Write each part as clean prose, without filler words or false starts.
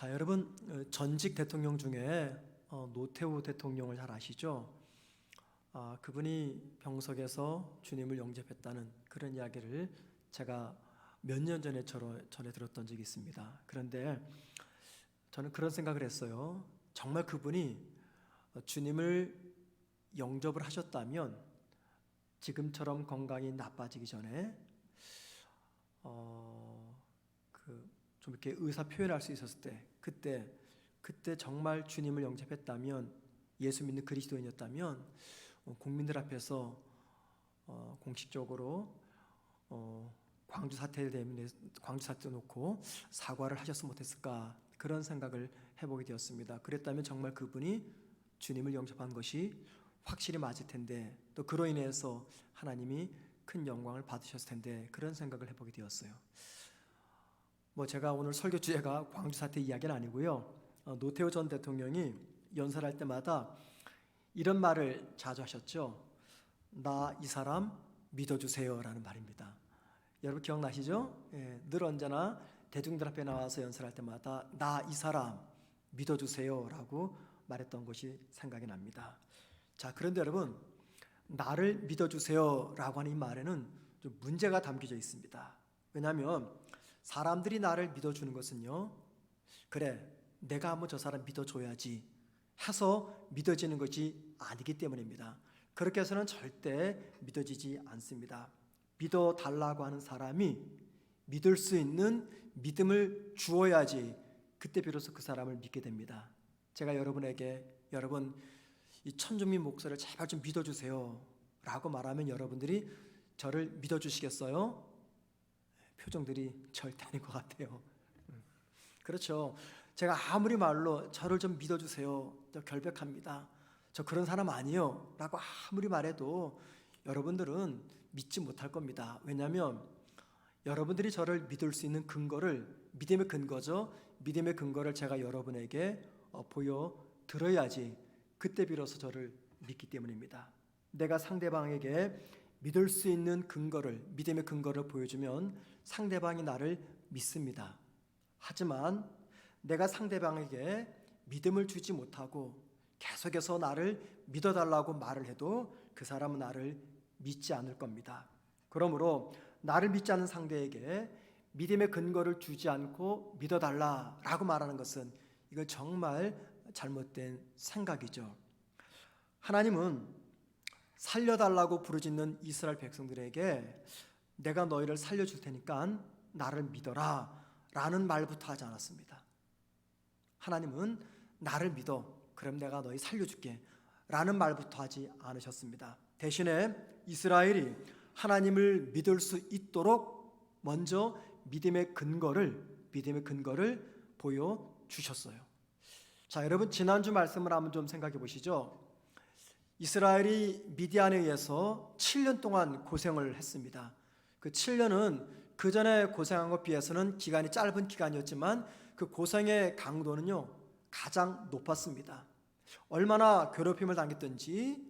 자, 여러분, 전직 대통령 중에 노태우 대통령을 잘 아시죠? 그분이 병석에서 주님을 영접했다는 그런 이야기를 제가 몇 년 전에 전에 들었던 적이 있습니다. 그런데 저는 그런 생각을 했어요. 정말 그분이 주님을 영접을 하셨다면 지금처럼 건강이 나빠지기 전에 좀 이렇게 의사 표현할 수 있었을 때, 그때 정말 주님을 영접했다면, 예수 믿는 그리스도인이었다면 국민들 앞에서 공식적으로 광주 사태 때문에 광주 사태 놓고 사과를 하셨으면 어땠을까, 그런 생각을 해보게 되었습니다. 그랬다면 정말 그분이 주님을 영접한 것이 확실히 맞을 텐데, 또 그로 인해서 하나님이 큰 영광을 받으셨을 텐데, 그런 생각을 해보게 되었어요. 제가 오늘 설교 주제가 광주 사태 이야기는 아니고요. 노태우 전 대통령이 연설할 때마다 이런 말을 자주 하셨죠. 나 이 사람 믿어주세요 라는 말입니다. 여러분 기억나시죠? 늘 언제나 대중들 앞에 나와서 연설할 때마다 나 이 사람 믿어주세요 라고 말했던 것이 생각이 납니다. 자, 그런데 여러분, 나를 믿어주세요 라고 하는 이 말에는 좀 문제가 담겨져 있습니다. 왜냐하면 사람들이 나를 믿어주는 것은요, 그래 내가 한번 저 사람 믿어줘야지 해서 믿어지는 것이 아니기 때문입니다. 그렇게 해서는 절대 믿어지지 않습니다. 믿어달라고 하는 사람이 믿을 수 있는 믿음을 주어야지 그때 비로소 그 사람을 믿게 됩니다. 제가 여러분에게 여러분 이 천주민 목사를 제발 좀 믿어주세요 라고 말하면 여러분들이 저를 믿어주시겠어요? 표정들이 절대 아닌 것 같아요. 그렇죠. 제가 아무리 말로 저를 좀 믿어주세요, 저 결백합니다, 저 그런 사람 아니에요 라고 아무리 말해도 여러분들은 믿지 못할 겁니다. 왜냐하면 여러분들이 저를 믿을 수 있는 근거를, 믿음의 근거죠, 믿음의 근거를 제가 여러분에게 보여드려야지 그때 비로소 저를 믿기 때문입니다. 내가 상대방에게 믿을 수 있는 근거를, 믿음의 근거를 보여주면 상대방이 나를 믿습니다. 하지만 내가 상대방에게 믿음을 주지 못하고 계속해서 나를 믿어달라고 말을 해도 그 사람은 나를 믿지 않을 겁니다. 그러므로 나를 믿지 않는 상대에게 믿음의 근거를 주지 않고 믿어달라라고 말하는 것은 이거 정말 잘못된 생각이죠. 하나님은 살려달라고 부르짖는 이스라엘 백성들에게 내가 너희를 살려줄 테니까 나를 믿어라 라는 말부터 하지 않았습니다. 하나님은 나를 믿어, 그럼 내가 너희 살려줄게 라는 말부터 하지 않으셨습니다. 대신에 이스라엘이 하나님을 믿을 수 있도록 먼저 믿음의 근거를 보여주셨어요. 자, 여러분 지난주 말씀을 한번 좀 생각해 보시죠. 이스라엘이 미디안에 의해서 7년 동안 고생을 했습니다. 그 7년은 그 전에 고생한 것 비해서는 기간이 짧은 기간이었지만 그 고생의 강도는요 가장 높았습니다. 얼마나 괴롭힘을 당했던지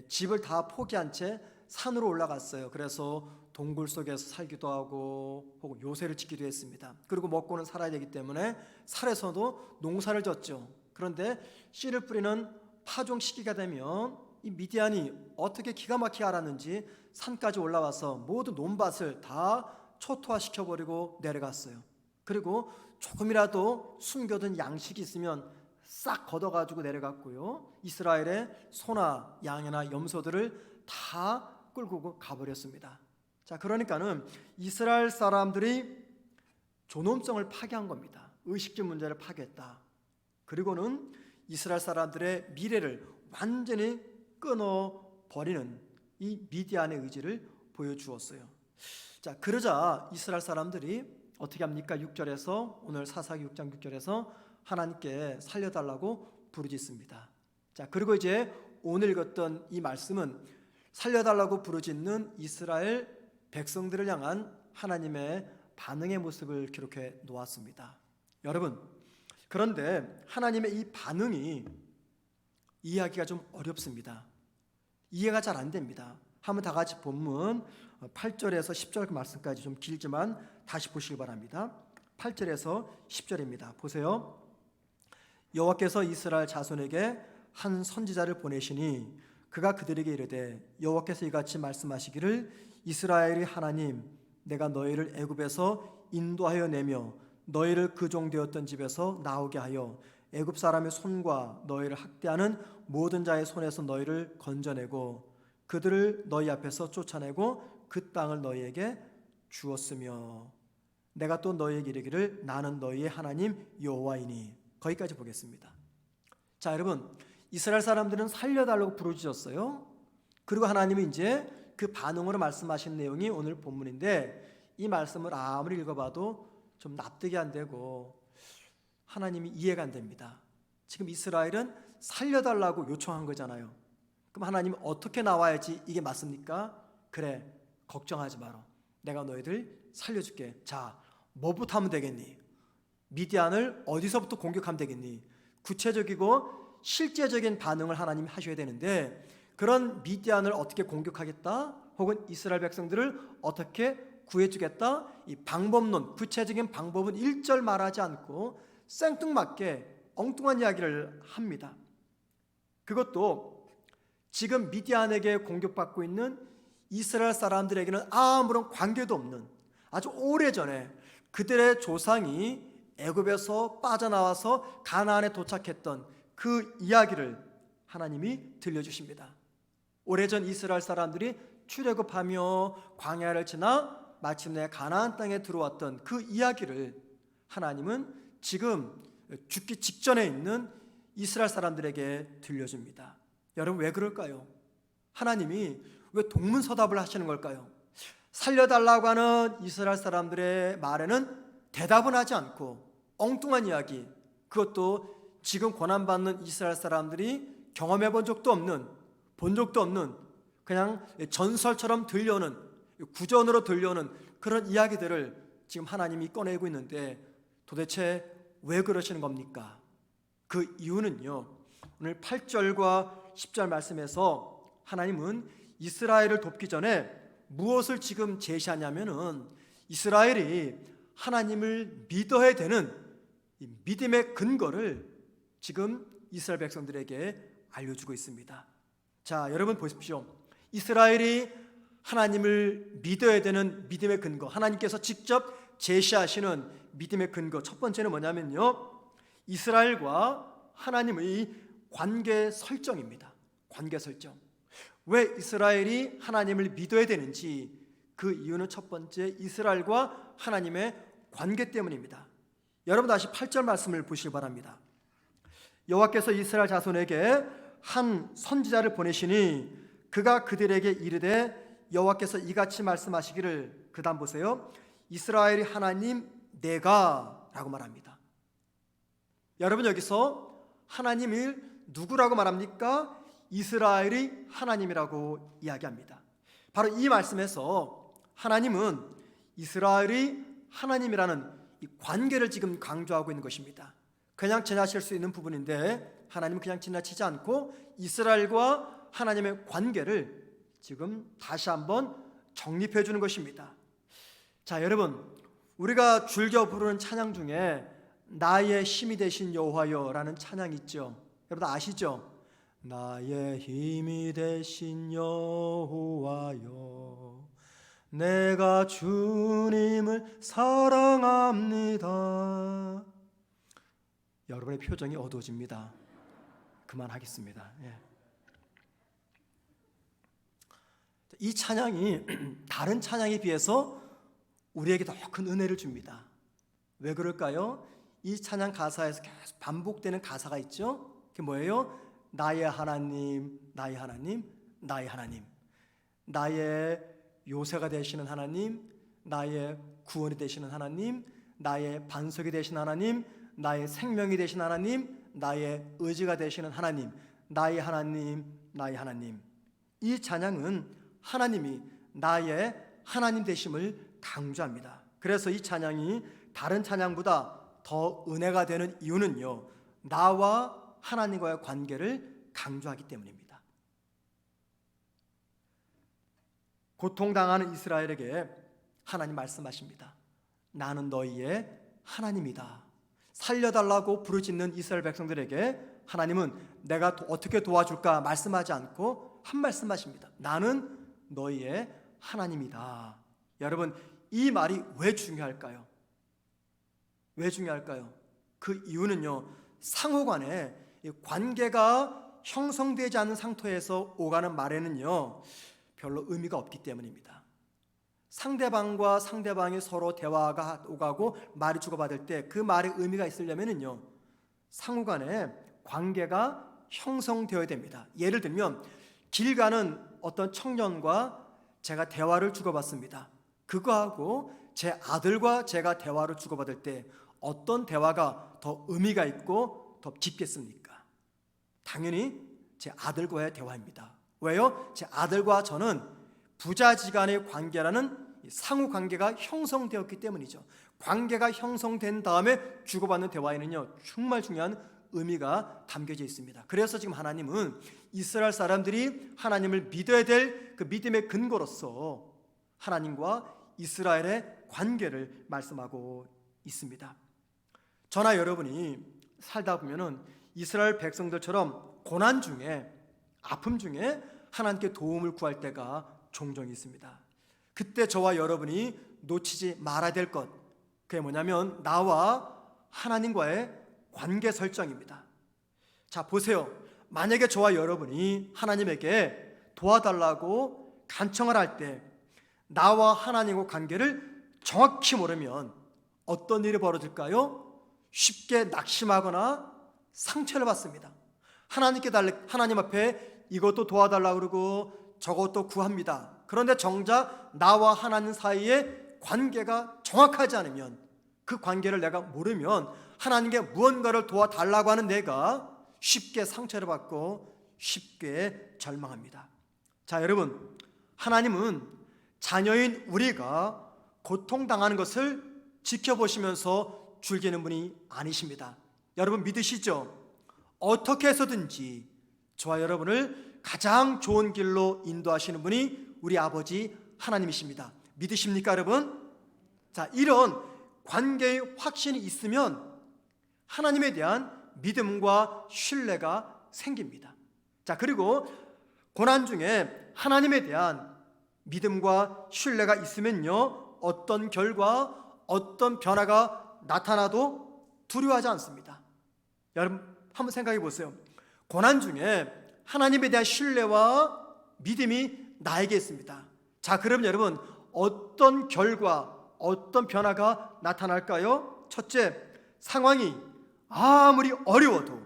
집을 다 포기한 채 산으로 올라갔어요. 그래서 동굴 속에서 살기도 하고 혹은 요새를 짓기도 했습니다. 그리고 먹고는 살아야 되기 때문에 산에서도 농사를 졌죠. 그런데 씨를 뿌리는 파종 시기가 되면 이 미디안이 어떻게 기가 막히게 알았는지 산까지 올라와서 모든 논밭을 다 초토화시켜버리고 내려갔어요. 그리고 조금이라도 숨겨둔 양식이 있으면 싹 걷어가지고 내려갔고요, 이스라엘의 소나 양이나 염소들을 다 끌고 가버렸습니다. 자, 그러니까는 이스라엘 사람들이 존엄성을 파괴한 겁니다. 의식주 문제를 파괴했다. 그리고는 이스라엘 사람들의 미래를 완전히 끊어버리는 이 미디안의 의지를 보여주었어요. 자, 그러자 이스라엘 사람들이 어떻게 합니까? 6절에서, 오늘 사사기 6장 6절에서 하나님께 살려달라고 부르짖습니다. 자, 그리고 이제 오늘 읽었던 이 말씀은 살려달라고 부르짖는 이스라엘 백성들을 향한 하나님의 반응의 모습을 기록해 놓았습니다. 여러분, 그런데 하나님의 이 반응이 이해하기가 좀 어렵습니다. 이해가 잘 안 됩니다. 한번 다 같이 본문 8절에서 10절 말씀까지 좀 길지만 다시 보시기 바랍니다. 8절에서 10절입니다. 보세요. 여호와께서 이스라엘 자손에게 한 선지자를 보내시니 그가 그들에게 이르되 여호와께서 이같이 말씀하시기를 이스라엘의 하나님 내가 너희를 애굽에서 인도하여 내며 너희를 그 종되었던 집에서 나오게 하여 애굽 사람의 손과 너희를 학대하는 모든 자의 손에서 너희를 건져내고 그들을 너희 앞에서 쫓아내고 그 땅을 너희에게 주었으며 내가 또 너희에게 이르기를 나는 너희의 하나님 여호와이니. 거기까지 보겠습니다. 자, 여러분, 이스라엘 사람들은 살려달라고 부르짖었어요. 그리고 하나님이 이제 그 반응으로 말씀하신 내용이 오늘 본문인데 이 말씀을 아무리 읽어봐도 좀 납득이 안 되고 하나님이 이해가 안 됩니다. 지금 이스라엘은 살려달라고 요청한 거잖아요. 그럼 하나님이 어떻게 나와야지 이게 맞습니까? 그래, 걱정하지 마라. 내가 너희들 살려줄게. 자, 뭐부터 하면 되겠니? 미디안을 어디서부터 공격하면 되겠니? 구체적이고 실제적인 반응을 하나님이 하셔야 되는데 그런 미디안을 어떻게 공격하겠다? 혹은 이스라엘 백성들을 어떻게 구해주겠다? 이 방법론, 구체적인 방법은 1절 말하지 않고 생뚱맞게 엉뚱한 이야기를 합니다. 그것도 지금 미디안에게 공격받고 있는 이스라엘 사람들에게는 아무런 관계도 없는 아주 오래전에 그들의 조상이 애굽에서 빠져나와서 가나안에 도착했던 그 이야기를 하나님이 들려주십니다. 오래전 이스라엘 사람들이 출애굽하며 광야를 지나 마침내 가나안 땅에 들어왔던 그 이야기를 하나님은 지금 죽기 직전에 있는 이스라엘 사람들에게 들려줍니다. 여러분, 왜 그럴까요? 하나님이 왜 동문서답을 하시는 걸까요? 살려달라고 하는 이스라엘 사람들의 말에는 대답은 하지 않고 엉뚱한 이야기, 그것도 지금 고난받는 이스라엘 사람들이 경험해 본 적도 없는 그냥 전설처럼 들려오는, 구전으로 들려오는 그런 이야기들을 지금 하나님이 꺼내고 있는데 도대체 왜 그러시는 겁니까? 그 이유는요, 오늘 8절과 10절 말씀에서 하나님은 이스라엘을 돕기 전에 무엇을 지금 제시하냐면은 이스라엘이 하나님을 믿어야 되는 이 믿음의 근거를 지금 이스라엘 백성들에게 알려주고 있습니다. 자, 여러분 보십시오. 이스라엘이 하나님을 믿어야 되는 믿음의 근거, 하나님께서 직접 제시하시는 믿음의 근거, 첫 번째는 뭐냐면요, 이스라엘과 하나님의 관계 설정입니다. 관계 설정. 왜 이스라엘이 하나님을 믿어야 되는지 그 이유는 첫 번째 이스라엘과 하나님의 관계 때문입니다. 여러분 다시 8절 말씀을 보시기 바랍니다. 여호와께서 이스라엘 자손에게 한 선지자를 보내시니 그가 그들에게 이르되 여호와께서 이같이 말씀하시기를. 그 다음 보세요. 이스라엘이 하나님 내가 라고 말합니다. 여러분, 여기서 하나님을 누구라고 말합니까? 이스라엘이 하나님이라고 이야기합니다. 바로 이 말씀에서 하나님은 이스라엘이 하나님이라는 이 관계를 지금 강조하고 있는 것입니다. 그냥 지나칠 수 있는 부분인데 하나님은 그냥 지나치지 않고 이스라엘과 하나님의 관계를 지금 다시 한번 정립해 주는 것입니다. 자, 여러분, 우리가 즐겨 부르는 찬양 중에 나의 힘이 되신 여호와여라는 찬양이 있죠. 여러분 아시죠? 나의 힘이 되신 여호와여 내가 주님을 사랑합니다. 여러분의 표정이 어두워집니다. 그만하겠습니다. 이 찬양이 다른 찬양에 비해서 우리에게 더 큰 은혜를 줍니다. 왜 그럴까요? 이 찬양 가사에서 계속 반복되는 가사가 있죠. 그게 뭐예요? 나의 하나님, 나의 하나님, 나의 하나님. 나의 요새가 되시는 하나님, 나의 구원이 되시는 하나님, 나의 반석이 되시는 하나님, 나의 생명이 되시는 하나님, 나의 의지가 되시는 하나님, 나의 하나님, 나의 하나님. 이 찬양은 하나님이 나의 하나님 되심을 강조합니다. 그래서 이 찬양이 다른 찬양보다 더 은혜가 되는 이유는요, 나와 하나님과의 관계를 강조하기 때문입니다. 고통당하는 이스라엘에게 하나님 말씀하십니다. 나는 너희의 하나님이다. 살려달라고 부르짖는 이스라엘 백성들에게 하나님은 내가 어떻게 도와줄까 말씀하지 않고 한 말씀하십니다. 나는 너희의 하나님이다. 여러분, 이 말이 왜 중요할까요? 왜 중요할까요? 그 이유는요, 상호간에 관계가 형성되지 않은 상태에서 오가는 말에는요 별로 의미가 없기 때문입니다. 상대방과 상대방이 서로 대화가 오가고 말이 주고받을 때 그 말에 의미가 있으려면요 상호간에 관계가 형성되어야 됩니다. 예를 들면 길 가는 어떤 청년과 제가 대화를 주고받습니다. 그거하고 제 아들과 제가 대화를 주고받을 때 어떤 대화가 더 의미가 있고 더 깊겠습니까? 당연히 제 아들과의 대화입니다. 왜요? 제 아들과 저는 부자지간의 관계라는 상호 관계가 형성되었기 때문이죠. 관계가 형성된 다음에 주고받는 대화에는요 정말 중요한 의미가 담겨져 있습니다. 그래서 지금 하나님은 이스라엘 사람들이 하나님을 믿어야 될 그 믿음의 근거로서 하나님과 이스라엘의 관계를 말씀하고 있습니다. 저나 여러분이 살다 보면은 이스라엘 백성들처럼 고난 중에, 아픔 중에 하나님께 도움을 구할 때가 종종 있습니다. 그때 저와 여러분이 놓치지 말아야 될 것, 그게 뭐냐면 나와 하나님과의 관계 설정입니다. 자, 보세요. 만약에 저와 여러분이 하나님에게 도와달라고 간청을 할 때 나와 하나님과 관계를 정확히 모르면 어떤 일이 벌어질까요? 쉽게 낙심하거나 상처를 받습니다. 하나님 앞에 이것도 도와달라고 그러고 저것도 구합니다. 그런데 정작 나와 하나님 사이에 관계가 정확하지 않으면, 그 관계를 내가 모르면 하나님께 무언가를 도와달라고 하는 내가 쉽게 상처를 받고 쉽게 절망합니다. 자, 여러분, 하나님은 자녀인 우리가 고통당하는 것을 지켜보시면서 즐기는 분이 아니십니다. 여러분 믿으시죠? 어떻게 해서든지 저와 여러분을 가장 좋은 길로 인도하시는 분이 우리 아버지 하나님이십니다. 믿으십니까, 여러분? 자, 이런 관계의 확신이 있으면 하나님에 대한 믿음과 신뢰가 생깁니다. 자, 그리고 고난 중에 하나님에 대한 믿음과 신뢰가 있으면요 어떤 결과, 어떤 변화가 나타나도 두려워하지 않습니다. 여러분 한번 생각해 보세요. 고난 중에 하나님에 대한 신뢰와 믿음이 나에게 있습니다. 자, 그럼 여러분 어떤 결과, 어떤 변화가 나타날까요? 첫째, 상황이 아무리 어려워도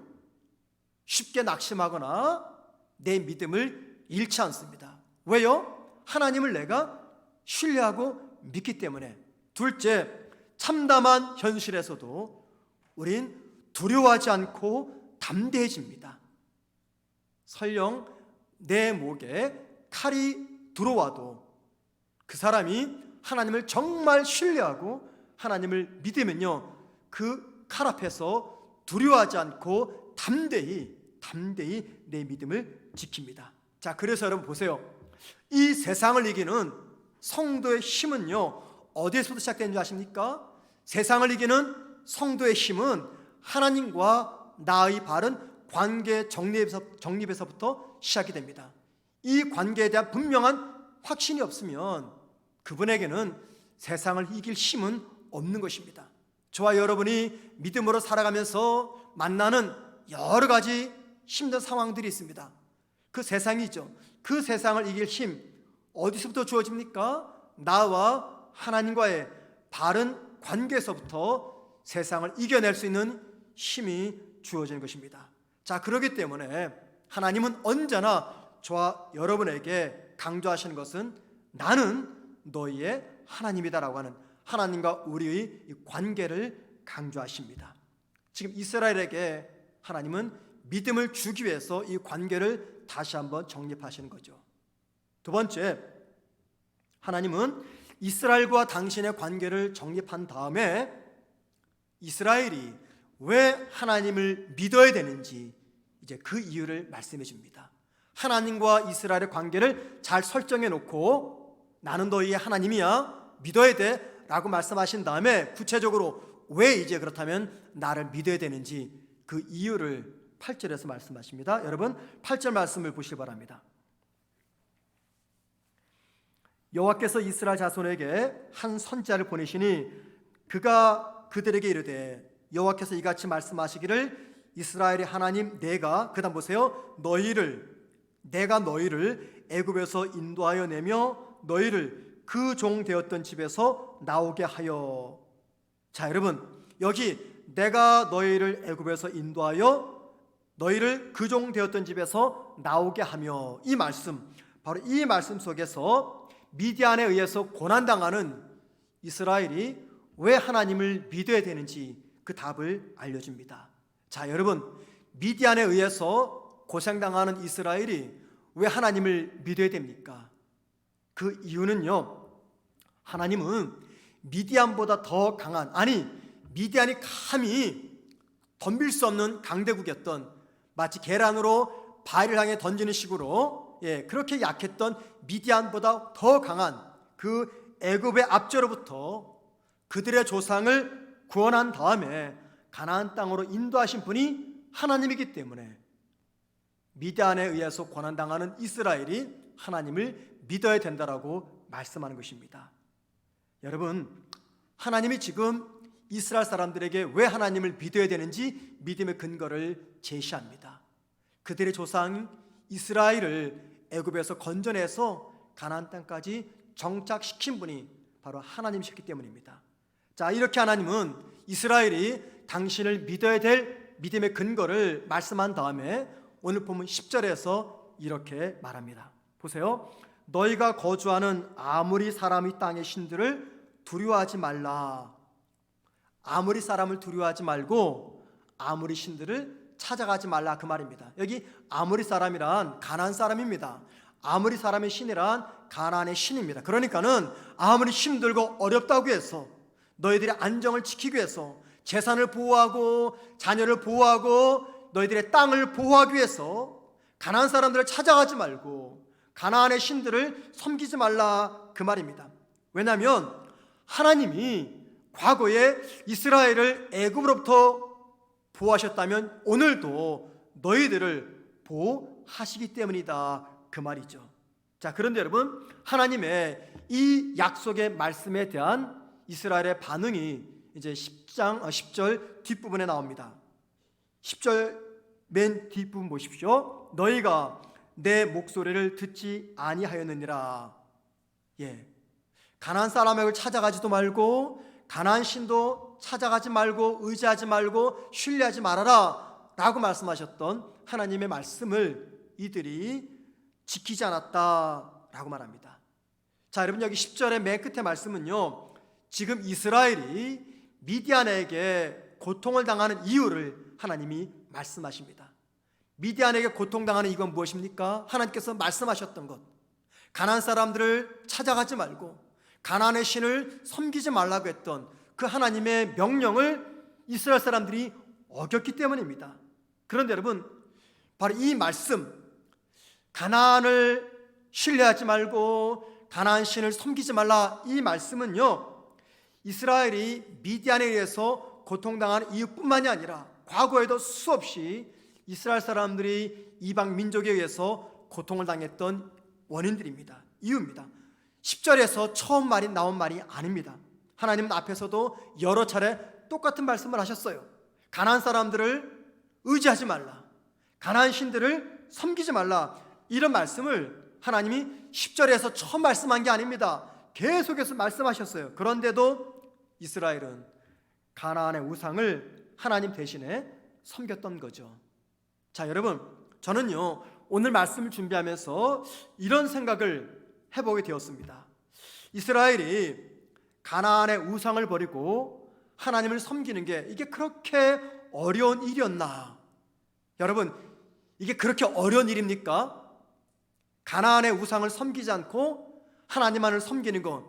쉽게 낙심하거나 내 믿음을 잃지 않습니다. 왜요? 하나님을 내가 신뢰하고 믿기 때문에. 둘째, 참담한 현실에서도 우린 두려워하지 않고 담대해집니다. 설령 내 목에 칼이 들어와도 그 사람이 하나님을 정말 신뢰하고 하나님을 믿으면요 그 칼 앞에서 두려워하지 않고 담대히 내 믿음을 지킵니다. 자, 그래서 여러분 보세요. 이 세상을 이기는 성도의 힘은요 어디에서부터 시작되는 줄 아십니까? 세상을 이기는 성도의 힘은 하나님과 나의 바른 관계 정립에서부터 시작이 됩니다. 이 관계에 대한 분명한 확신이 없으면 그분에게는 세상을 이길 힘은 없는 것입니다. 저와 여러분이 믿음으로 살아가면서 만나는 여러 가지 힘든 상황들이 있습니다. 그 세상이죠. 그 세상을 이길 힘 어디서부터 주어집니까? 나와 하나님과의 바른 관계에서부터 세상을 이겨낼 수 있는 힘이 주어지는 것입니다. 자, 그렇기 때문에 하나님은 언제나 저와 여러분에게 강조하시는 것은 나는 너희의 하나님이다라고 하는 하나님과 우리의 관계를 강조하십니다. 지금 이스라엘에게 하나님은 믿음을 주기 위해서 이 관계를 다시 한번 정립하시는 거죠. 두 번째, 하나님은 이스라엘과 당신의 관계를 정립한 다음에 이스라엘이 왜 하나님을 믿어야 되는지 이제 그 이유를 말씀해 줍니다. 하나님과 이스라엘의 관계를 잘 설정해 놓고 나는 너희의 하나님이야, 믿어야 돼 라고 말씀하신 다음에 구체적으로 왜 이제 그렇다면 나를 믿어야 되는지 그 이유를 8절에서 말씀하십니다. 여러분 8절 말씀을 보시기 바랍니다. 여호와께서 이스라엘 자손에게 한 선지자를 보내시니 그가 그들에게 이르되 여호와께서 이같이 말씀하시기를 이스라엘의 하나님 내가 그다음 보세요. 내가 너희를 애굽에서 인도하여 내며 너희를 그 종 되었던 집에서 나오게 하여. 자 여러분 여기 내가 너희를 애굽에서 인도하여 너희를 그 종 되었던 집에서 나오게 하며, 이 말씀, 바로 이 말씀 속에서 미디안에 의해서 고난당하는 이스라엘이 왜 하나님을 믿어야 되는지 그 답을 알려줍니다. 자 여러분 미디안에 의해서 고생당하는 이스라엘이 왜 하나님을 믿어야 됩니까? 그 이유는요, 하나님은 미디안보다 더 강한, 아니 미디안이 감히 덤빌 수 없는 강대국이었던, 마치 계란으로 바위를 향해 던지는 식으로 그렇게 약했던 미디안보다 더 강한 그 애굽의 압제로부터 그들의 조상을 구원한 다음에 가나안 땅으로 인도하신 분이 하나님이기 때문에 미디안에 의해서 고난당하는 이스라엘이 하나님을 믿어야 된다라고 말씀하는 것입니다. 여러분 하나님이 지금 이스라엘 사람들에게 왜 하나님을 믿어야 되는지 믿음의 근거를 제시합니다. 그들의 조상 이스라엘을 애굽에서 건져내서 가나안 땅까지 정착시킨 분이 바로 하나님이셨기 때문입니다. 자 이렇게 하나님은 이스라엘이 당신을 믿어야 될 믿음의 근거를 말씀한 다음에 오늘 본문 10절에서 이렇게 말합니다. 보세요. 너희가 거주하는 아무리 사람이 땅의 신들을 두려워하지 말라. 아무리 사람을 두려워하지 말고 아무리 신들을 찾아가지 말라, 그 말입니다. 여기 아무리 사람이란 가나안 사람입니다. 아무리 사람의 신이란 가나안의 신입니다. 그러니까는 아무리 힘들고 어렵다고 해서 너희들의 안정을 지키기 위해서 재산을 보호하고 자녀를 보호하고 너희들의 땅을 보호하기 위해서 가나안 사람들을 찾아가지 말고 가나안의 신들을 섬기지 말라, 그 말입니다. 왜냐하면 하나님이 과거에 이스라엘을 애굽으로부터 보호하셨다면 오늘도 너희들을 보호하시기 때문이다, 그 말이죠. 자 그런데 여러분 하나님의 이 약속의 말씀에 대한 이스라엘의 반응이 이제 10절 뒷부분에 나옵니다. 10절 맨 뒷부분 보십시오. 너희가 내 목소리를 듣지 아니하였느니라. 가나안 사람을 찾아가지도 말고 가나안 신도 찾아가지 말고 의지하지 말고 신뢰하지 말아라 라고 말씀하셨던 하나님의 말씀을 이들이 지키지 않았다라고 말합니다. 자 여러분 여기 10절의 맨 끝에 말씀은요, 지금 이스라엘이 미디안에게 고통을 당하는 이유를 하나님이 말씀하십니다. 미디안에게 고통당하는 이건 무엇입니까? 하나님께서 말씀하셨던 것, 가나안 사람들을 찾아가지 말고 가나안의 신을 섬기지 말라고 했던 그 하나님의 명령을 이스라엘 사람들이 어겼기 때문입니다. 그런데 여러분 바로 이 말씀, 가나안을 신뢰하지 말고 가나안 신을 섬기지 말라, 이 말씀은요 이스라엘이 미디안에 의해서 고통당하는 이유뿐만이 아니라 과거에도 수없이 이스라엘 사람들이 이방 민족에 의해서 고통을 당했던 원인들입니다. 이유입니다. 10절에서 처음 나온 말이 아닙니다. 하나님은 앞에서도 여러 차례 똑같은 말씀을 하셨어요. 가나안 사람들을 의지하지 말라, 가나안 신들을 섬기지 말라, 이런 말씀을 하나님이 10절에서 처음 말씀한 게 아닙니다. 계속해서 말씀하셨어요. 그런데도 이스라엘은 가나안의 우상을 하나님 대신에 섬겼던 거죠. 자 여러분 저는요 오늘 말씀을 준비하면서 이런 생각을 해보게 되었습니다. 이스라엘이 가나안의 우상을 버리고 하나님을 섬기는 게 이게 그렇게 어려운 일이었나? 여러분 이게 그렇게 어려운 일입니까? 가나안의 우상을 섬기지 않고 하나님만을 섬기는 건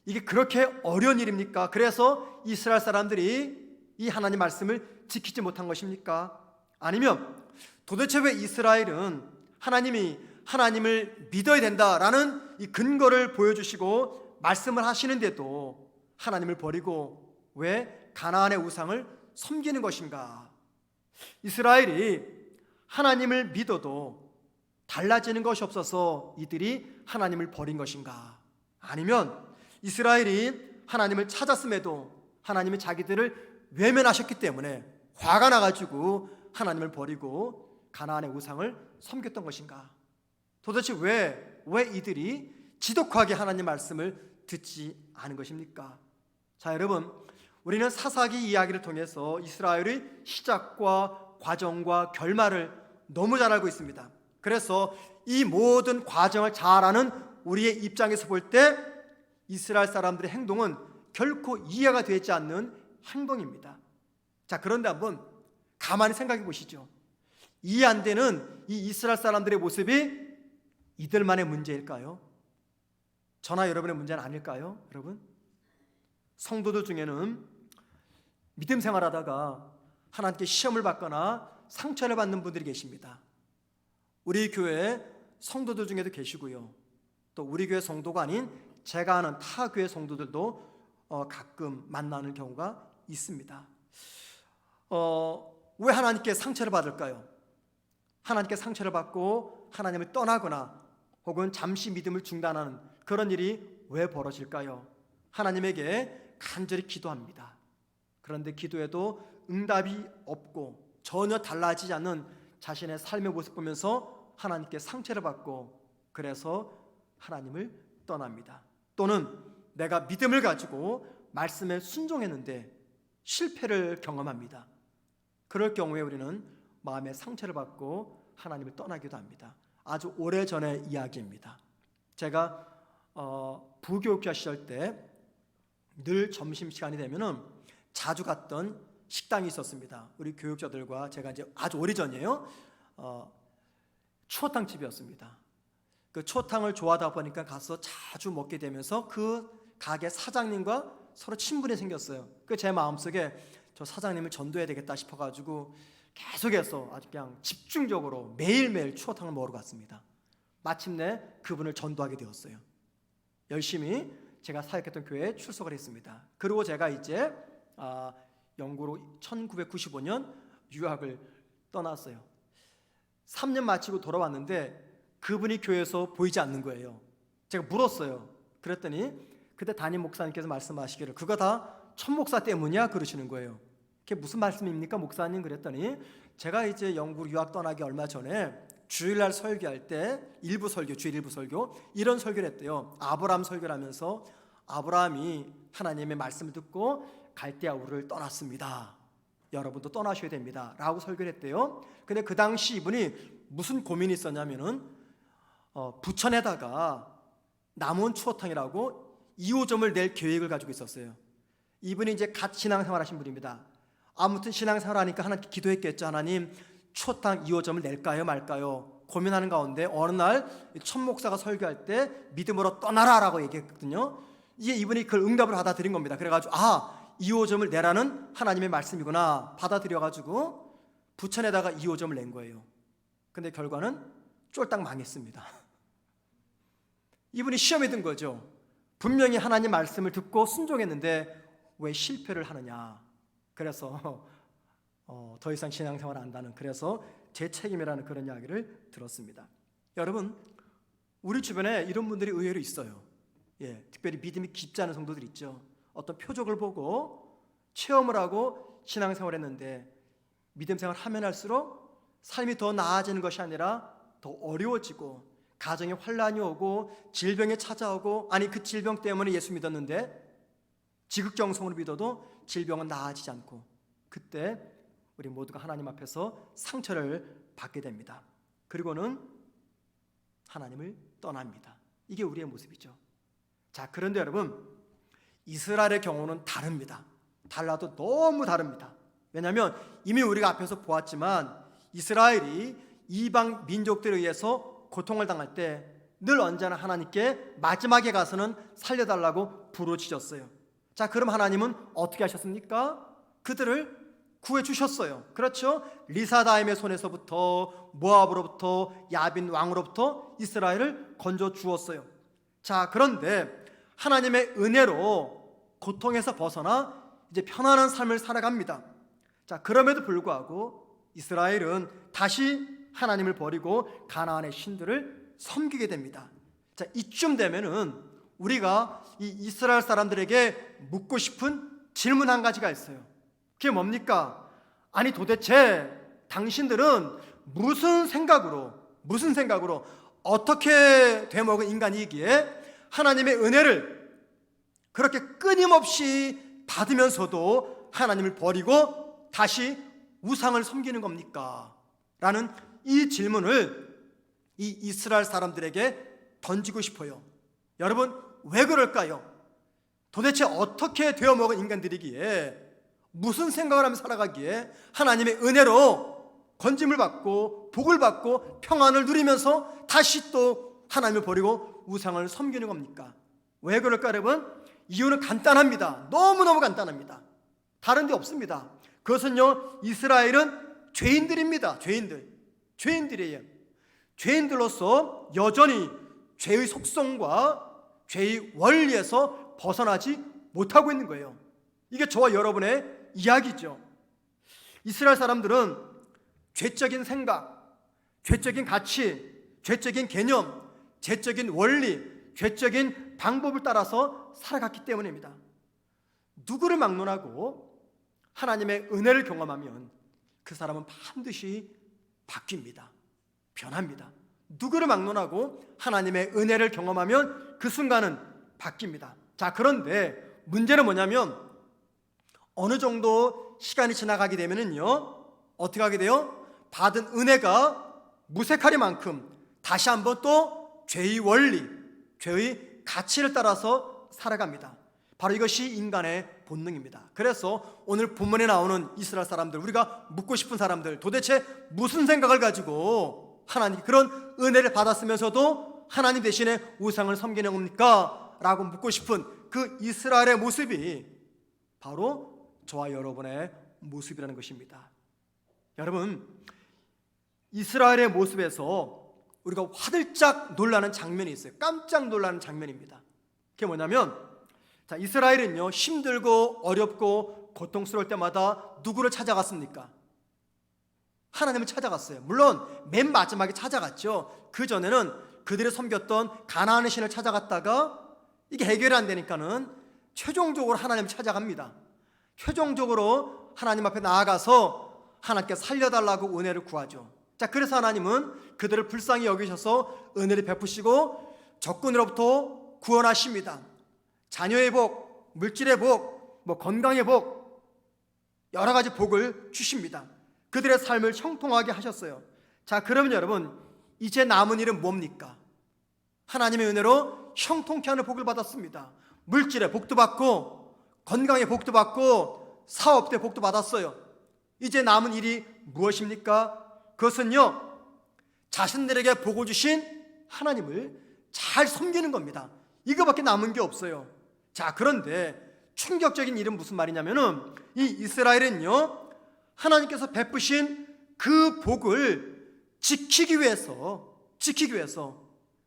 이게 그렇게 어려운 일입니까? 그래서 이스라엘 사람들이 이 하나님 말씀을 지키지 못한 것입니까? 아니면 도대체 왜 이스라엘은 하나님이 하나님을 믿어야 된다라는 이 근거를 보여주시고 말씀을 하시는데도 하나님을 버리고 왜 가나안의 우상을 섬기는 것인가? 이스라엘이 하나님을 믿어도 달라지는 것이 없어서 이들이 하나님을 버린 것인가? 아니면 이스라엘이 하나님을 찾았음에도 하나님이 자기들을 외면하셨기 때문에 화가 나가지고 하나님을 버리고 가나안의 우상을 섬겼던 것인가? 도대체 왜 이들이 지독하게 하나님 말씀을 듣지 않은 것입니까? 자, 여러분, 우리는 사사기 이야기를 통해서 이스라엘의 시작과 과정과 결말을 너무 잘 알고 있습니다. 그래서 이 모든 과정을 잘 아는 우리의 입장에서 볼 때 이스라엘 사람들의 행동은 결코 이해가 되지 않는 행동입니다. 자, 그런데 한번 가만히 생각해 보시죠. 이해 안 되는 이 이스라엘 사람들의 모습이 이들만의 문제일까요? 저나 여러분의 문제는 아닐까요? 여러분, 성도들 중에는 믿음 생활하다가 하나님께 시험을 받거나 상처를 받는 분들이 계십니다. 우리 교회 성도들 중에도 계시고요, 또 우리 교회 성도가 아닌 제가 아는 타 교회 성도들도 가끔 만나는 경우가 있습니다. 왜 하나님께 상처를 받을까요? 하나님께 상처를 받고 하나님을 떠나거나 혹은 잠시 믿음을 중단하는 그런 일이 왜 벌어질까요? 하나님에게 간절히 기도합니다. 그런데 기도해도 응답이 없고 전혀 달라지지 않는 자신의 삶의 모습 보면서 하나님께 상처를 받고 그래서 하나님을 떠납니다. 또는 내가 믿음을 가지고 말씀에 순종했는데 실패를 경험합니다. 그럴 경우에 우리는 마음에 상처를 받고 하나님을 떠나기도 합니다. 아주 오래전의 이야기입니다. 제가 부교육자 시절 때 늘 점심시간이 되면은 자주 갔던 식당이 있었습니다. 우리 교육자들과 제가 이제 아주 오래전이에요. 추어탕 집이었습니다. 그 추어탕을 좋아하다 보니까 가서 자주 먹게 되면서 그 가게 사장님과 서로 친분이 생겼어요. 그 제 마음속에 저 사장님을 전도해야 되겠다 싶어가지고 계속해서 아주 그냥 집중적으로 매일매일 추어탕을 먹으러 갔습니다. 마침내 그분을 전도하게 되었어요. 열심히 제가 사역했던 교회에 출석을 했습니다. 그리고 제가 이제 영구로 1995년 유학을 떠났어요. 3년 마치고 돌아왔는데 그분이 교회에서 보이지 않는 거예요. 제가 물었어요. 그랬더니 그때 담임 목사님께서 말씀하시기를 그거 다 천 목사 때문이야 그러시는 거예요. 그게 무슨 말씀입니까 목사님? 그랬더니 제가 이제 영구로 유학 떠나기 얼마 전에 주일날 설교할 때 일부 설교, 주일 일부 설교 이런 설교를 했대요. 아브라함 설교를 하면서 아브라함이 하나님의 말씀을 듣고 갈대아 우르를 떠났습니다. 여러분도 떠나셔야 됩니다 라고 설교를 했대요. 근데 그 당시 이분이 무슨 고민이 있었냐면은 부천에다가 남원 추어탕이라고 2호점을 낼 계획을 가지고 있었어요. 이분이 이제 갓 신앙생활 하신 분입니다. 아무튼 신앙생활 하니까 하나님께 기도했겠죠. 하나님 추어탕 2호점을 낼까요 말까요 고민하는 가운데 어느 날 천 목사가 설교할 때 믿음으로 떠나라 라고 얘기했거든요. 이게 이분이 그걸 응답을 받아들인 겁니다. 그래가지고 2호점을 내라는 하나님의 말씀이구나 받아들여가지고 부천에다가 2호점을 낸 거예요. 근데 결과는 쫄딱 망했습니다. 이분이 시험에 든 거죠. 분명히 하나님 말씀을 듣고 순종했는데 왜 실패를 하느냐. 그래서 더 이상 신앙생활 안 한다는 그래서 제 책임이라는 그런 이야기를 들었습니다. 여러분, 우리 주변에 이런 분들이 의외로 있어요. 특별히 믿음이 깊지 않은 성도들 있죠. 어떤 표적을 보고 체험을 하고 신앙생활을 했는데 믿음 생활 하면 할수록 삶이 더 나아지는 것이 아니라 더 어려워지고 가정에 환란이 오고 질병이 찾아오고 아니 그 질병 때문에 예수 믿었는데 지극정성으로 믿어도 질병은 나아지지 않고 그때 우리 모두가 하나님 앞에서 상처를 받게 됩니다. 그리고는 하나님을 떠납니다. 이게 우리의 모습이죠. 자, 그런데 여러분 이스라엘의 경우는 다릅니다. 달라도 너무 다릅니다. 왜냐하면 이미 우리가 앞에서 보았지만 이스라엘이 이방 민족들에 의해서 고통을 당할 때 늘 언제나 하나님께 마지막에 가서는 살려달라고 부르짖었어요. 자, 그럼 하나님은 어떻게 하셨습니까? 그들을 구해주셨어요. 그렇죠? 리사다임의 손에서부터 모압으로부터 야빈 왕으로부터 이스라엘을 건져주었어요. 자, 그런데 하나님의 은혜로 고통에서 벗어나 이제 편안한 삶을 살아갑니다. 자, 그럼에도 불구하고 이스라엘은 다시 하나님을 버리고 가나안의 신들을 섬기게 됩니다. 자, 이쯤 되면은 우리가 이 이스라엘 사람들에게 묻고 싶은 질문 한 가지가 있어요. 그게 뭡니까? 아니 도대체 당신들은 무슨 생각으로 어떻게 되먹은 인간이기에 하나님의 은혜를 그렇게 끊임없이 받으면서도 하나님을 버리고 다시 우상을 섬기는 겁니까? 라는 이 질문을 이 이스라엘 사람들에게 던지고 싶어요. 여러분, 왜 그럴까요? 도대체 어떻게 되어먹은 인간들이기에, 무슨 생각을 하며 살아가기에 하나님의 은혜로 건짐을 받고 복을 받고 평안을 누리면서 다시 또 하나님을 버리고 우상을 섬기는 겁니까? 왜 그럴까 여러분? 이유는 간단합니다. 너무너무 간단합니다. 다른 데 없습니다. 그것은요, 이스라엘은 죄인들입니다. 죄인들이에요. 죄인들로서 여전히 죄의 속성과 죄의 원리에서 벗어나지 못하고 있는 거예요. 이게 저와 여러분의 이야기죠. 이스라엘 사람들은 죄적인 생각, 죄적인 가치, 죄적인 개념, 죄적인 원리, 죄적인 방법을 따라서 살아갔기 때문입니다. 누구를 막론하고 하나님의 은혜를 경험하면 그 사람은 반드시 바뀝니다. 변합니다. 누구를 막론하고 하나님의 은혜를 경험하면 그 순간은 바뀝니다. 자, 그런데 문제는 뭐냐면 어느 정도 시간이 지나가게 되면은요, 어떻게 하게 돼요? 받은 은혜가 무색하리만큼 다시 한번 또 죄의 원리, 죄의 가치를 따라서 살아갑니다. 바로 이것이 인간의 본능입니다. 그래서 오늘 본문에 나오는 이스라엘 사람들, 우리가 묻고 싶은 사람들, 도대체 무슨 생각을 가지고 하나님 그런 은혜를 받았으면서도 하나님 대신에 우상을 섬기는 겁니까? 라고 묻고 싶은 그 이스라엘의 모습이 바로 저와 여러분의 모습이라는 것입니다. 여러분, 이스라엘의 모습에서 우리가 화들짝 놀라는 장면이 있어요. 깜짝 놀라는 장면입니다. 그게 뭐냐면, 자, 이스라엘은요, 힘들고 어렵고 고통스러울 때마다 누구를 찾아갔습니까? 하나님을 찾아갔어요. 물론 맨 마지막에 찾아갔죠. 그 전에는 그들이 섬겼던 가나안의 신을 찾아갔다가 이게 해결이 안 되니까는 최종적으로 하나님을 찾아갑니다. 최종적으로 하나님 앞에 나아가서 하나님께 살려달라고 은혜를 구하죠. 자, 그래서 하나님은 그들을 불쌍히 여기셔서 은혜를 베푸시고 적군으로부터 구원하십니다. 자녀의 복, 물질의 복, 건강의 복, 여러 가지 복을 주십니다. 그들의 삶을 형통하게 하셨어요. 자, 그러면 여러분, 이제 남은 일은 뭡니까? 하나님의 은혜로 형통케 하는 복을 받았습니다. 물질의 복도 받고 건강의 복도 받고 사업의 복도 받았어요. 이제 남은 일이 무엇입니까? 그것은요, 자신들에게 복을 주신 하나님을 잘 섬기는 겁니다. 이거밖에 남은 게 없어요. 자, 그런데 충격적인 일은 무슨 말이냐면은 이 이스라엘은요, 하나님께서 베푸신 그 복을 지키기 위해서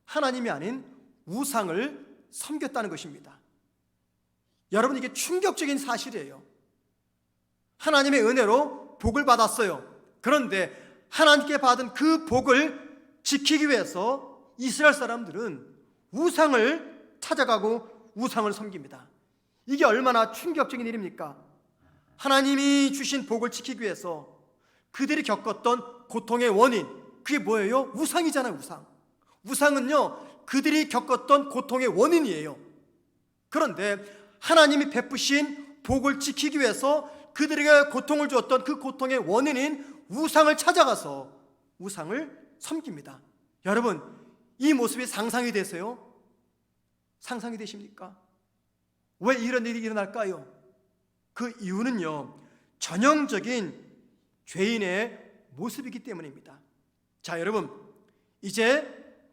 하나님이 아닌 우상을 섬겼다는 것입니다. 여러분, 이게 충격적인 사실이에요. 하나님의 은혜로 복을 받았어요. 그런데 하나님께 받은 그 복을 지키기 위해서 이스라엘 사람들은 우상을 찾아가고 우상을 섬깁니다. 이게 얼마나 충격적인 일입니까? 하나님이 주신 복을 지키기 위해서 그들이 겪었던 고통의 원인, 그게 뭐예요? 우상이잖아요. 우상은요, 그들이 겪었던 고통의 원인이에요. 그런데 하나님이 베푸신 복을 지키기 위해서 그들에게 고통을 주었던 그 고통의 원인인 우상을 찾아가서 우상을 섬깁니다. 여러분, 이 모습이 상상이 되세요? 상상이 되십니까? 왜 이런 일이 일어날까요? 그 이유는요, 전형적인 죄인의 모습이기 때문입니다. 자, 여러분, 이제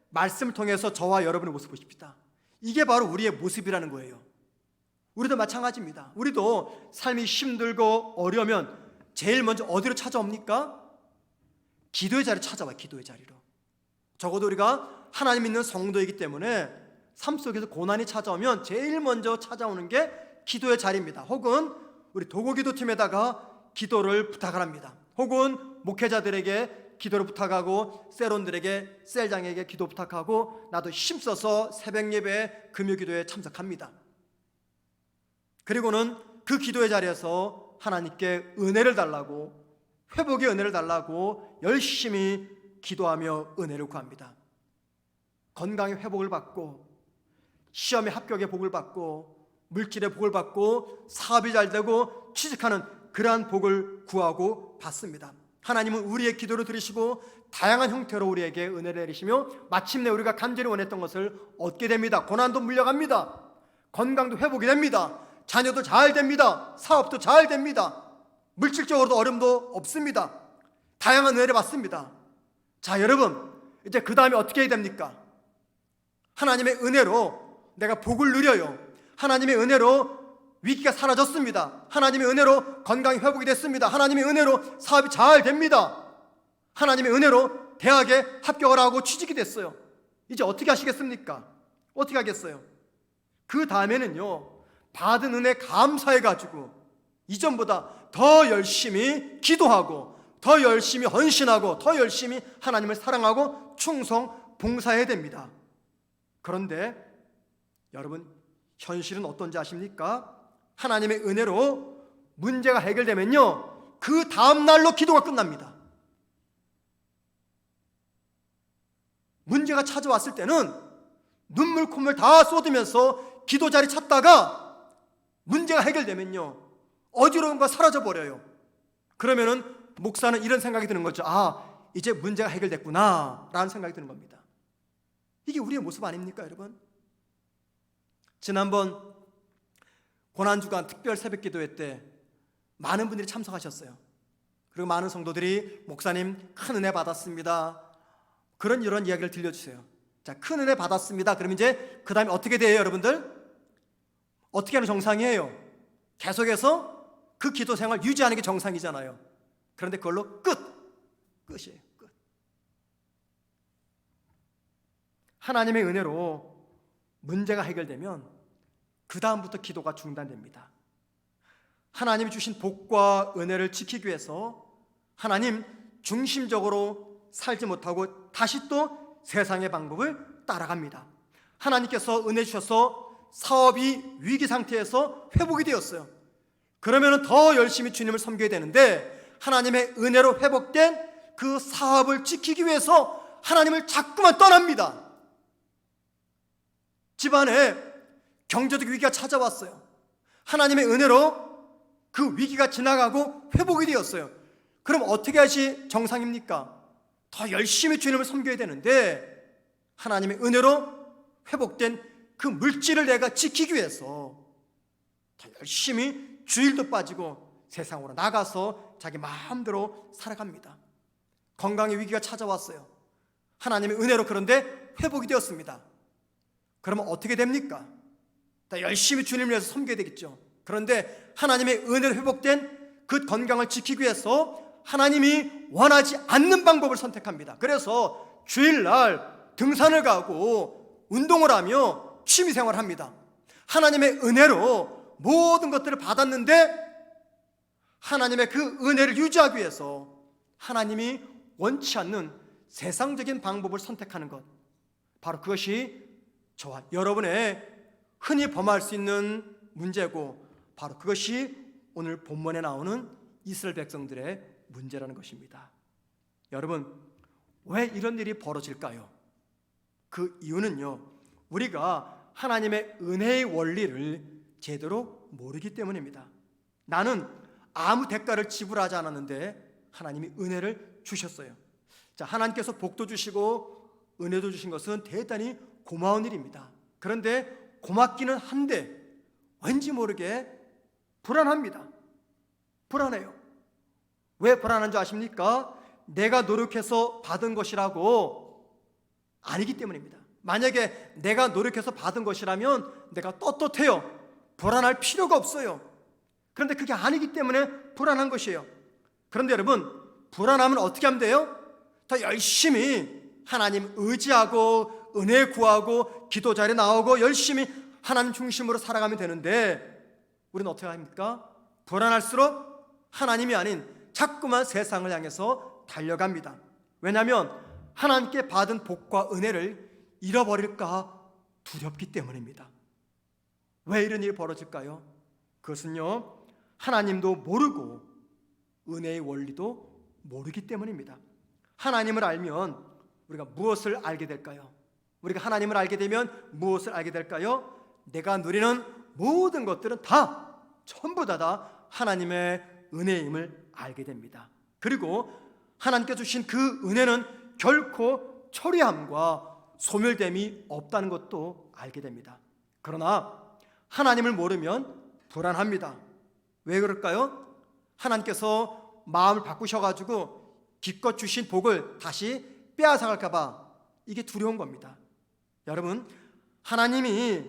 말씀을 통해서 저와 여러분의 모습을 보십시다. 이게 바로 우리의 모습이라는 거예요. 우리도 마찬가지입니다. 우리도 삶이 힘들고 어려우면 제일 먼저 어디로 찾아옵니까? 기도의 자리로 찾아와요. 기도의 자리로. 적어도 우리가 하나님 믿는 성도이기 때문에 삶 속에서 고난이 찾아오면 제일 먼저 찾아오는 게 기도의 자리입니다. 혹은 우리 도구기도팀에다가 기도를 부탁을 합니다. 혹은 목회자들에게 기도를 부탁하고 세론들에게, 셀장에게 기도 부탁하고 나도 힘써서 새벽 예배, 금요 기도에 참석합니다. 그리고는 그 기도의 자리에서 하나님께 은혜를 달라고, 회복의 은혜를 달라고 열심히 기도하며 은혜를 구합니다. 건강의 회복을 받고, 시험의 합격의 복을 받고, 물질의 복을 받고, 사업이 잘 되고 취직하는 그러한 복을 구하고 받습니다. 하나님은 우리의 기도를 들으시고 다양한 형태로 우리에게 은혜를 내리시며 마침내 우리가 간절히 원했던 것을 얻게 됩니다. 고난도 물려갑니다. 건강도 회복이 됩니다. 자녀도 잘 됩니다. 사업도 잘 됩니다. 물질적으로도 어려움도 없습니다. 다양한 은혜를 받습니다. 자, 여러분, 이제 그 다음에 어떻게 해야 됩니까? 하나님의 은혜로 내가 복을 누려요. 하나님의 은혜로 위기가 사라졌습니다. 하나님의 은혜로 건강이 회복이 됐습니다. 하나님의 은혜로 사업이 잘 됩니다. 하나님의 은혜로 대학에 합격을 하고 취직이 됐어요. 이제 어떻게 하시겠습니까? 어떻게 하겠어요? 그 다음에는요, 받은 은혜 감사해가지고 이전보다 더 열심히 기도하고, 더 열심히 헌신하고, 더 열심히 하나님을 사랑하고 충성 봉사해야 됩니다. 그런데 여러분, 현실은 어떤지 아십니까? 하나님의 은혜로 문제가 해결되면요, 그 다음 날로 기도가 끝납니다. 문제가 찾아왔을 때는 눈물 콧물 다 쏟으면서 기도 자리 찾다가 문제가 해결되면요, 어지러운 거 사라져버려요. 그러면은 목사는 이런 생각이 드는 거죠. 아, 이제 문제가 해결됐구나 라는 생각이 드는 겁니다. 이게 우리의 모습 아닙니까, 여러분? 지난번 고난주간 특별 새벽기도회 때 많은 분들이 참석하셨어요. 그리고 많은 성도들이 목사님 큰 은혜 받았습니다, 그런 이런 이야기를 들려주세요. 자, 큰 은혜 받았습니다. 그럼 이제 그 다음에 어떻게 돼요, 여러분들? 어떻게 하는 정상이에요? 계속해서 그 기도 생활 유지하는 게 정상이잖아요. 그런데 그걸로 끝이에요. 끝. 하나님의 은혜로 문제가 해결되면 그 다음부터 기도가 중단됩니다. 하나님이 주신 복과 은혜를 지키기 위해서 하나님 중심적으로 살지 못하고 다시 또 세상의 방법을 따라갑니다. 하나님께서 은혜 주셔서 사업이 위기 상태에서 회복이 되었어요. 그러면 더 열심히 주님을 섬겨야 되는데 하나님의 은혜로 회복된 그 사업을 지키기 위해서 하나님을 자꾸만 떠납니다. 집안에 경제적 위기가 찾아왔어요. 하나님의 은혜로 그 위기가 지나가고 회복이 되었어요. 그럼 어떻게 하시 정상입니까? 더 열심히 주님을 섬겨야 되는데 하나님의 은혜로 회복된 그 물질을 내가 지키기 위해서 더 열심히 주일도 빠지고 세상으로 나가서 자기 마음대로 살아갑니다. 건강의 위기가 찾아왔어요. 하나님의 은혜로 그런데 회복이 되었습니다. 그러면 어떻게 됩니까? 더 열심히 주님을 위해서 섬겨야 되겠죠. 그런데 하나님의 은혜로 회복된 그 건강을 지키기 위해서 하나님이 원하지 않는 방법을 선택합니다. 그래서 주일날 등산을 가고 운동을 하며 취미생활을 합니다. 하나님의 은혜로 모든 것들을 받았는데 하나님의 그 은혜를 유지하기 위해서 하나님이 원치 않는 세상적인 방법을 선택하는 것, 바로 그것이 저와 여러분의 흔히 범할 수 있는 문제고, 바로 그것이 오늘 본문에 나오는 이스라엘 백성들의 문제라는 것입니다. 여러분, 왜 이런 일이 벌어질까요? 그 이유는요, 우리가 하나님의 은혜의 원리를 제대로 모르기 때문입니다. 나는 아무 대가를 지불하지 않았는데 하나님이 은혜를 주셨어요. 자, 하나님께서 복도 주시고 은혜도 주신 것은 대단히 고마운 일입니다. 그런데 고맙기는 한데 왠지 모르게 불안합니다. 불안해요. 왜 불안한 줄 아십니까? 내가 노력해서 받은 것이라고 아니기 때문입니다. 만약에 내가 노력해서 받은 것이라면 내가 떳떳해요. 불안할 필요가 없어요. 그런데 그게 아니기 때문에 불안한 것이에요. 그런데 여러분, 불안하면 어떻게 하면 돼요? 더 열심히 하나님 의지하고 은혜 구하고 기도 자리에 나오고 열심히 하나님 중심으로 살아가면 되는데 우리는 어떻게 합니까? 불안할수록 하나님이 아닌 자꾸만 세상을 향해서 달려갑니다. 왜냐하면 하나님께 받은 복과 은혜를 잃어버릴까 두렵기 때문입니다. 왜 이런 일이 벌어질까요? 그것은요, 하나님도 모르고 은혜의 원리도 모르기 때문입니다. 하나님을 알면 우리가 무엇을 알게 될까요? 우리가 하나님을 알게 되면 무엇을 알게 될까요? 내가 누리는 모든 것들은 다 전부 다 하나님의 은혜임을 알게 됩니다. 그리고 하나님께 주신 그 은혜는 결코 초라함과 소멸됨이 없다는 것도 알게 됩니다. 그러나 하나님을 모르면 불안합니다. 왜 그럴까요? 하나님께서 마음을 바꾸셔가지고 기껏 주신 복을 다시 빼앗아갈까 봐 이게 두려운 겁니다. 여러분, 하나님이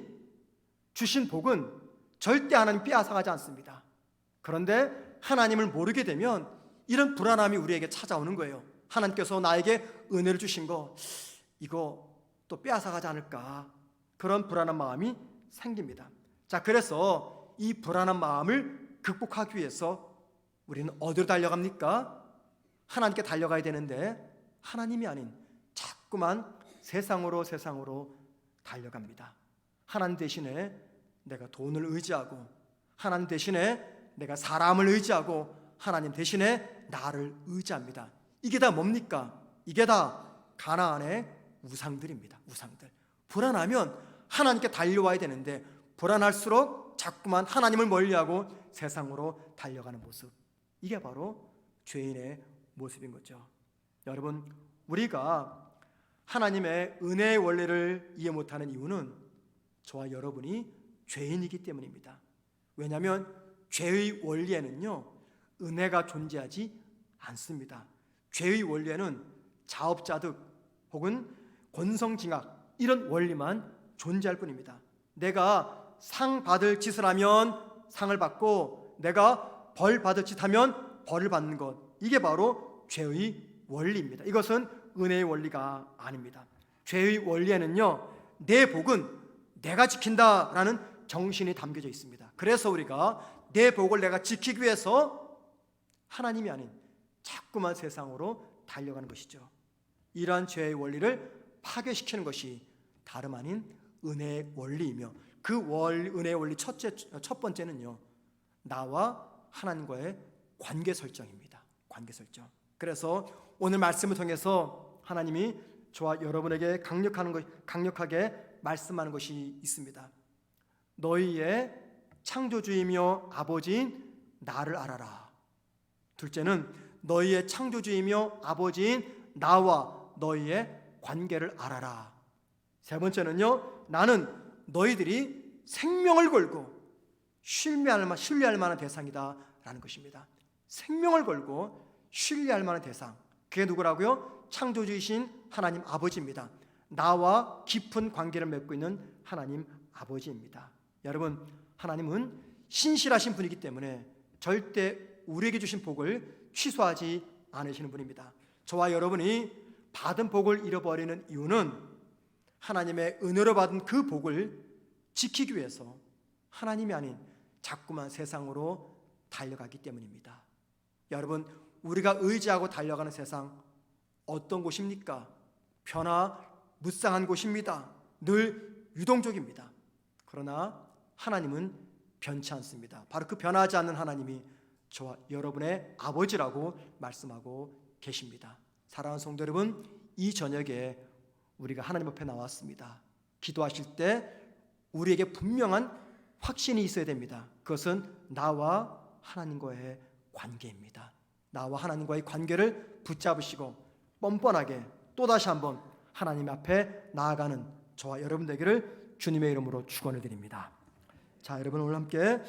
주신 복은 절대 하나님 빼앗아가지 않습니다. 그런데 하나님을 모르게 되면 이런 불안함이 우리에게 찾아오는 거예요. 하나님께서 나에게 은혜를 주신 거 이거 또 빼앗아가지 않을까, 그런 불안한 마음이 생깁니다. 자, 그래서 이 불안한 마음을 극복하기 위해서 우리는 어디로 달려갑니까? 하나님께 달려가야 되는데 하나님이 아닌 자꾸만 세상으로 달려갑니다. 하나님 대신에 내가 돈을 의지하고, 하나님 대신에 내가 사람을 의지하고, 하나님 대신에 나를 의지합니다. 이게 다 뭡니까? 이게 다 가나안의 우상들입니다. 우상들. 불안하면 하나님께 달려와야 되는데 불안할수록 자꾸만 하나님을 멀리하고 세상으로 달려가는 모습, 이게 바로 죄인의 모습인 거죠. 여러분, 우리가 하나님의 은혜의 원리를 이해 못하는 이유는 저와 여러분이 죄인이기 때문입니다. 왜냐하면 죄의 원리에는요, 은혜가 존재하지 않습니다. 죄의 원리에는 자업자득 혹은 권성징악, 이런 원리만 존재할 뿐입니다. 내가 상 받을 짓을 하면 상을 받고, 내가 벌 받을 짓 하면 벌을 받는 것, 이게 바로 죄의 원리입니다. 이것은 은혜의 원리가 아닙니다. 죄의 원리에는요, 내 복은 내가 지킨다라는 정신이 담겨져 있습니다. 그래서 우리가 내 복을 내가 지키기 위해서 하나님이 아닌 자꾸만 세상으로 달려가는 것이죠. 이러한 죄의 원리를 파괴시키는 것이 다름 아닌 은혜의 원리이며, 그 은혜의 원리 첫 번째는요, 나와 하나님과의 관계 설정입니다. 관계 설정. 그래서 오늘 말씀을 통해서 하나님이 저와 여러분에게 강력하게 말씀하는 것이 있습니다. 너희의 창조주이며 아버지인 나를 알아라. 둘째는 너희의 창조주이며 아버지인 나와 너희의 관계를 알아라. 세 번째는요, 나는 너희들이 생명을 걸고 신뢰할 만한 대상이다 라는 것입니다. 생명을 걸고 신뢰할 만한 대상, 그게 누구라고요? 창조주이신 하나님 아버지입니다. 나와 깊은 관계를 맺고 있는 하나님 아버지입니다. 여러분, 하나님은 신실하신 분이기 때문에 절대 우리에게 주신 복을 취소하지 않으시는 분입니다. 저와 여러분이 받은 복을 잃어버리는 이유는 하나님의 은혜로 받은 그 복을 지키기 위해서 하나님이 아닌 자꾸만 세상으로 달려가기 때문입니다. 여러분, 우리가 의지하고 달려가는 세상 어떤 곳입니까? 변화무쌍한 곳입니다. 늘 유동적입니다. 그러나 하나님은 변치 않습니다. 바로 그 변하지 않는 하나님이 저와 여러분의 아버지라고 말씀하고 계십니다. 사랑하는 성도 여러분, 이 저녁에 우리가 하나님 앞에 나왔습니다. 기도하실 때 우리에게 분명한 확신이 있어야 됩니다. 그것은 나와 하나님과의 관계입니다. 나와 하나님과의 관계를 붙잡으시고 뻔뻔하게 또다시 한번 하나님 앞에 나아가는 저와 여러분 되기를 주님의 이름으로 축원을 드립니다. 자, 여러분, 오늘 함께